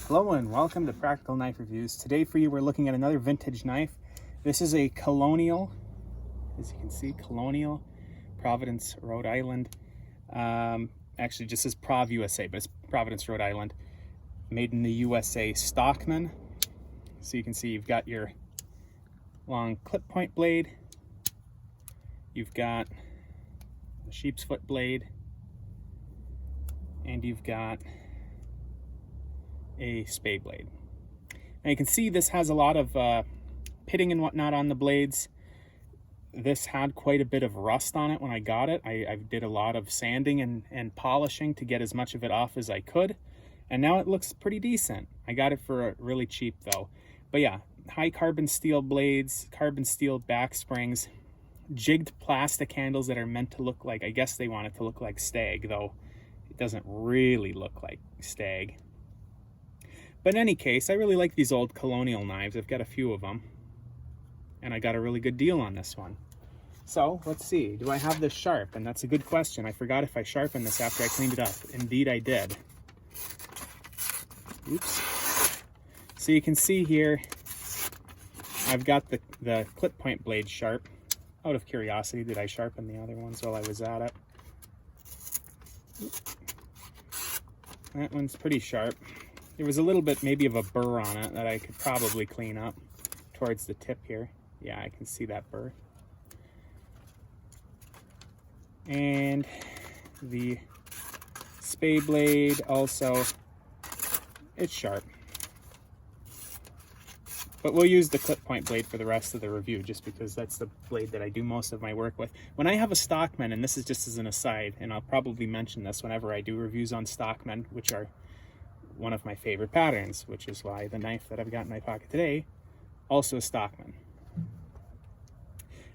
Hello and welcome to Practical Knife Reviews. Today for you we're looking at another vintage knife. This is a Colonial, as you can see, Colonial, Providence, Rhode Island. Actually just says Prov USA, but it's Providence, Rhode Island. Made in the USA, Stockman. So you can see you've got your long clip point blade. You've got a sheep's foot blade. And you've got a spade blade. Now you can see this has a lot of pitting and whatnot on the blades. This had quite a bit of rust on it when I got it. I did a lot of sanding and polishing to get as much of it off as I could, and now it looks pretty decent. I got it for really cheap though. But yeah, high carbon steel blades, carbon steel back springs, jigged plastic handles that are meant to look like, I guess they want it to look like stag, though it doesn't really look like stag. But in any case, I really like these old Colonial knives. I've got a few of them, and I got a really good deal on this one. So let's see, do I have this sharp? And that's a good question. I forgot if I sharpened this after I cleaned it up. Indeed I did. Oops. So you can see here, I've got the clip point blade sharp. Out of curiosity, did I sharpen the other ones while I was at it? That one's pretty sharp. There was a little bit maybe of a burr on it that I could probably clean up towards the tip here. Yeah, I can see that burr. And the spade blade also, it's sharp. But we'll use the clip point blade for the rest of the review just because that's the blade that I do most of my work with. When I have a Stockman, and this is just as an aside, and I'll probably mention this whenever I do reviews on Stockman, which are one of my favorite patterns, which is why the knife that I've got in my pocket today also is Stockman.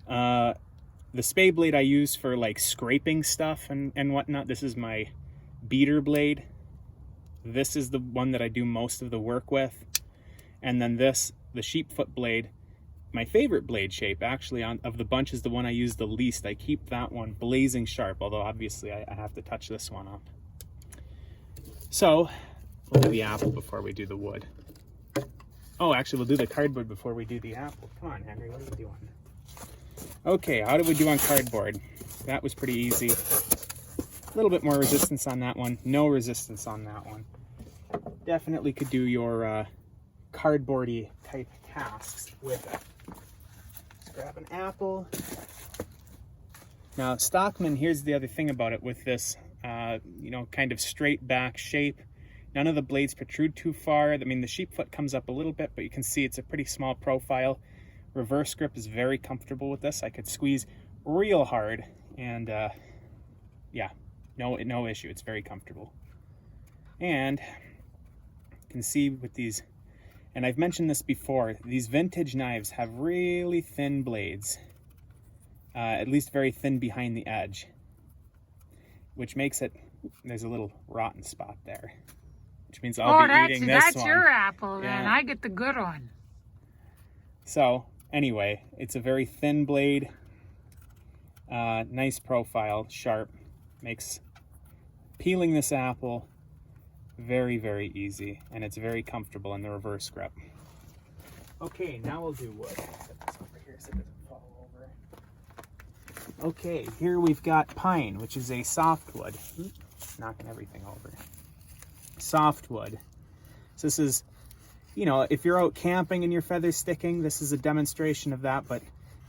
The spade blade I use for like scraping stuff and whatnot. This is my beater blade. This is the one that I do most of the work with. And then this, the sheep foot blade, my favorite blade shape actually of the bunch is the one I use the least. I keep that one blazing sharp, although obviously I have to touch this one up. So we'll do the apple before we do the wood. Oh, actually, we'll do the cardboard before we do the apple. Come on, Henry, what are you doing? Okay, how did we do on cardboard? That was pretty easy. A little bit more resistance on that one. No resistance on that one. Definitely could do your cardboardy type tasks with it. Let's grab an apple. Now, Stockman, here's the other thing about it with this, kind of straight back shape. None of the blades protrude too far. I mean, the sheep foot comes up a little bit, but you can see it's a pretty small profile. Reverse grip is very comfortable with this. I could squeeze real hard and yeah, no issue. It's very comfortable. And you can see with these, and I've mentioned this before, these vintage knives have really thin blades, at least very thin behind the edge, which makes it, there's a little rotten spot there, which means I'll be eating this one. That's your apple, then. Yeah. I get the good one. So anyway, it's a very thin blade, nice profile, sharp, makes peeling this apple very, very easy, and it's very comfortable in the reverse grip. Okay, now we'll do wood. Set this over here so it doesn't fall over. Okay, here we've got pine, which is a softwood. Knocking everything over. Softwood. So this is, if you're out camping and your feather sticking, this is a demonstration of that. But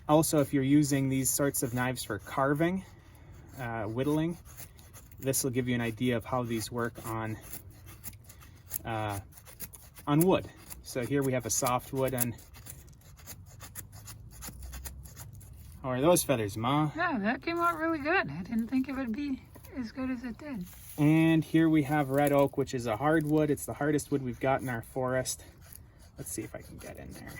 also if you're using these sorts of knives for carving, whittling, this will give you an idea of how these work on wood. So here we have a softwood, and how are those feathers, Ma? Yeah, that came out really good. I didn't think it would be as good as it did. And here we have red oak, which is a hardwood. It's the hardest wood we've got in our forest. Let's see if I can get in there.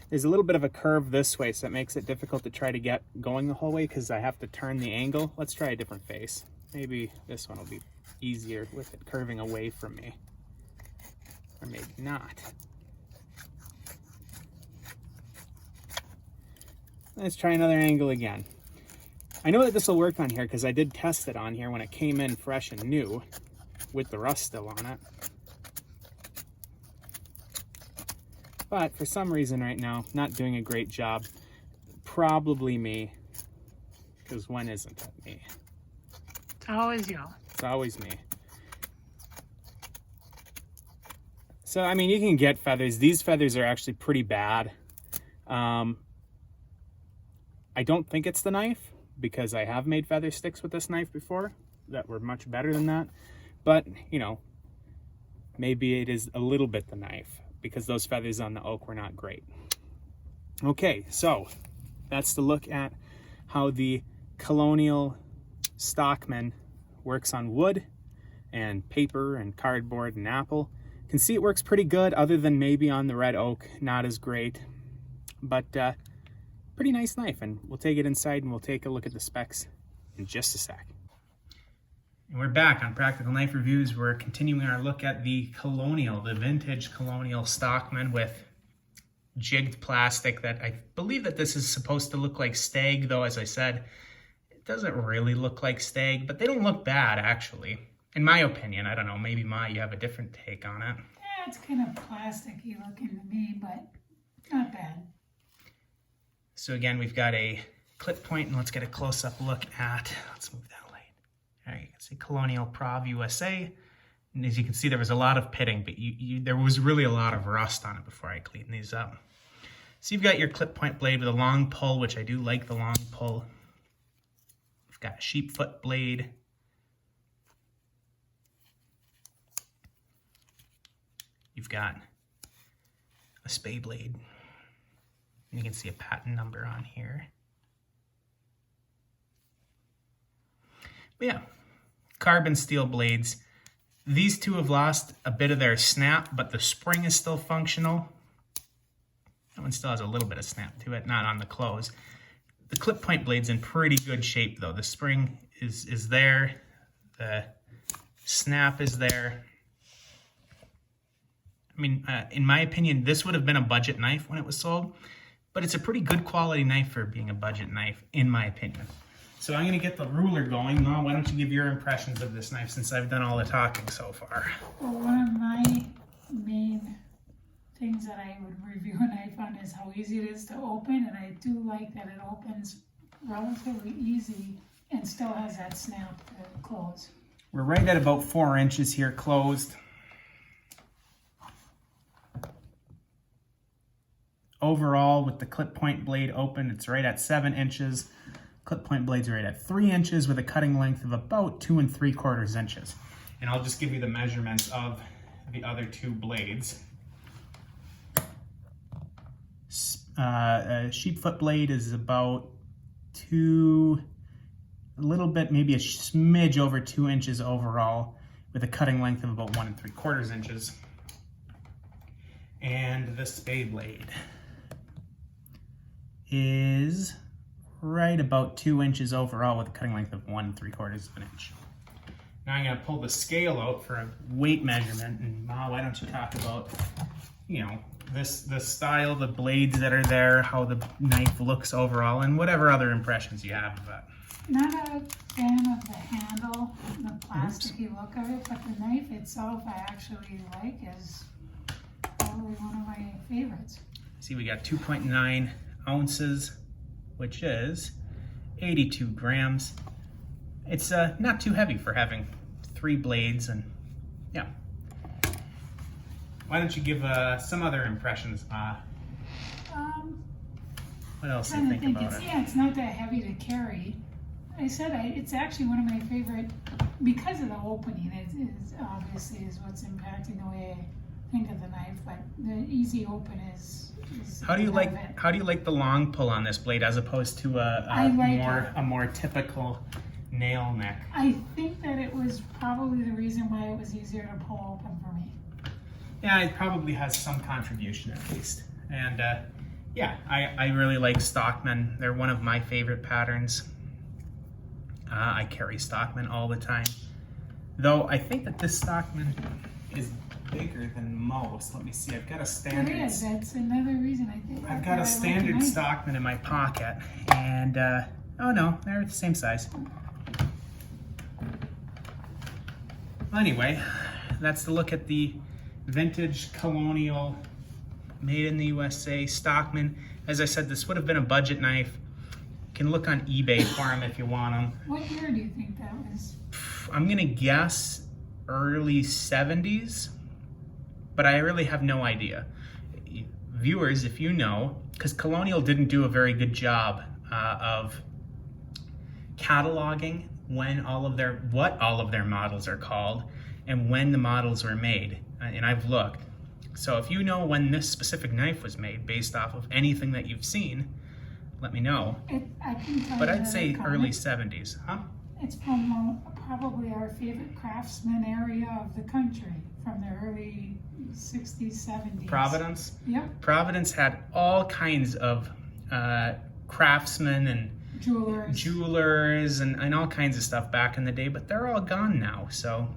There's a little bit of a curve this way, so it makes it difficult to try to get going the whole way because I have to turn the angle. Let's try a different face. Maybe this one will be easier with it curving away from me. Or maybe not. Let's try another angle again. I know that this will work on here because I did test it on here when it came in fresh and new with the rust still on it. But for some reason right now, not doing a great job. Probably me, because when isn't it me? It's always you. It's always me. So, I mean, you can get feathers. These feathers are actually pretty bad. I don't think it's the knife, because I have made feather sticks with this knife before that were much better than that. But, you know, maybe it is a little bit the knife, because those feathers on the oak were not great. Okay, so that's to look at how the Colonial Stockman works on wood and paper and cardboard and apple. You can see it works pretty good, other than maybe on the red oak, not as great. But pretty nice knife, and we'll take it inside and we'll take a look at the specs in just a sec. And we're back on Practical Knife Reviews. We're continuing our look at the the vintage Colonial Stockman with jigged plastic. That I believe that this is supposed to look like stag, though, as I said, it doesn't really look like stag, but they don't look bad, actually. In my opinion, I don't know, maybe you have a different take on it. Yeah, it's kind of plasticky looking to me, but not bad. So again, we've got a clip point, and let's get a close-up look at, let's move that light. There you can see Colonial Prov USA. And as you can see, there was a lot of pitting, but there was really a lot of rust on it before I cleaned these up. So you've got your clip point blade with a long pull, which I do like the long pull. You've got a sheep foot blade. You've got a spay blade. And you can see a patent number on here. But yeah, carbon steel blades. These two have lost a bit of their snap, but the spring is still functional. That one still has a little bit of snap to it, not on the close. The clip point blade's in pretty good shape, though. The spring is there. The snap is there. I mean, in my opinion, this would have been a budget knife when it was sold, but it's a pretty good quality knife for being a budget knife, in my opinion. So I'm going to get the ruler going. Mom, why don't you give your impressions of this knife, since I've done all the talking so far? Well, one of my main things that I would review a knife on is how easy it is to open, and I do like that it opens relatively easy and still has that snap to close. We're right at about 4 inches here closed. Overall, with the clip point blade open, it's right at 7 inches. Clip point blade's right at 3 inches with a cutting length of about 2 3/4 inches. And I'll just give you the measurements of the other two blades. A sheep foot blade is about a little bit, maybe a smidge over 2 inches overall, with a cutting length of about 1 3/4 inches. And the spay blade is right about 2 inches overall with a cutting length of 1 3/4 inch. Now I'm going to pull the scale out for a weight measurement, and Ma, why don't you talk about, you know, the style, the blades that are there, how the knife looks overall, and whatever other impressions you have of it. Not a fan of the handle, the plasticky look of it, but the knife itself I actually like, is probably one of my favorites. See, we got 2.9 ounces, which is 82 grams. It's not too heavy for having 3 blades, and yeah. Why don't you give some other impressions? What else do you think about it? Yeah, it's not that heavy to carry. I said it's actually one of my favorite, because of the opening. It is obviously is what's impacting the way I think of the knife, but the easy open is How do you like the long pull on this blade as opposed to a more typical nail neck? I think that it was probably the reason why it was easier to pull open for me. Yeah, it probably has some contribution at least. And yeah, I really like Stockman. They're one of my favorite patterns. I carry Stockman all the time. Though I think that this Stockman is bigger than most. Let me see, I've got a standard. It is, that's another reason I think. I've got a standard Stockman in my pocket, and Oh no, they're the same size. Well, anyway, that's the look at the vintage Colonial, made in the USA, Stockman. As I said, this would have been a budget knife. You can look on eBay for them if you want them. What year do you think that was? I'm gonna guess early 70s, but I really have no idea. Viewers, if you know, because Colonial didn't do a very good job of cataloging when what all of their models are called and when the models were made, and I've looked. So if you know when this specific knife was made based off of anything that you've seen, let me know. I can tell But you I'd that say comment. early 70s, huh? It's from probably our favorite craftsman area of the country, from the early 60s, 70s. Providence? Yep. Providence had all kinds of craftsmen and jewelers and all kinds of stuff back in the day, but they're all gone now, so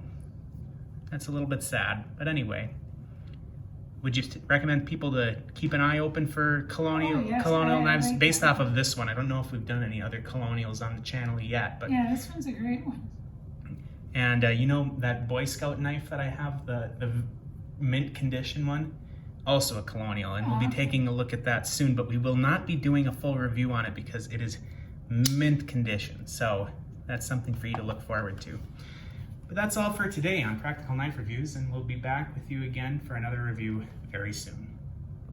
that's a little bit sad. But anyway, would you recommend people to keep an eye open for Colonial knives like based that. off of this one? I don't know if we've done any other Colonials on the channel yet, but Yeah, this one's a great one. and you know that Boy Scout knife that I have, the mint condition one, also a Colonial, and we'll be taking a look at that soon, but we will not be doing a full review on it because it is mint condition, so that's something for you to look forward to. But that's all for today on Practical Knife Reviews, and we'll be back with you again for another review very soon.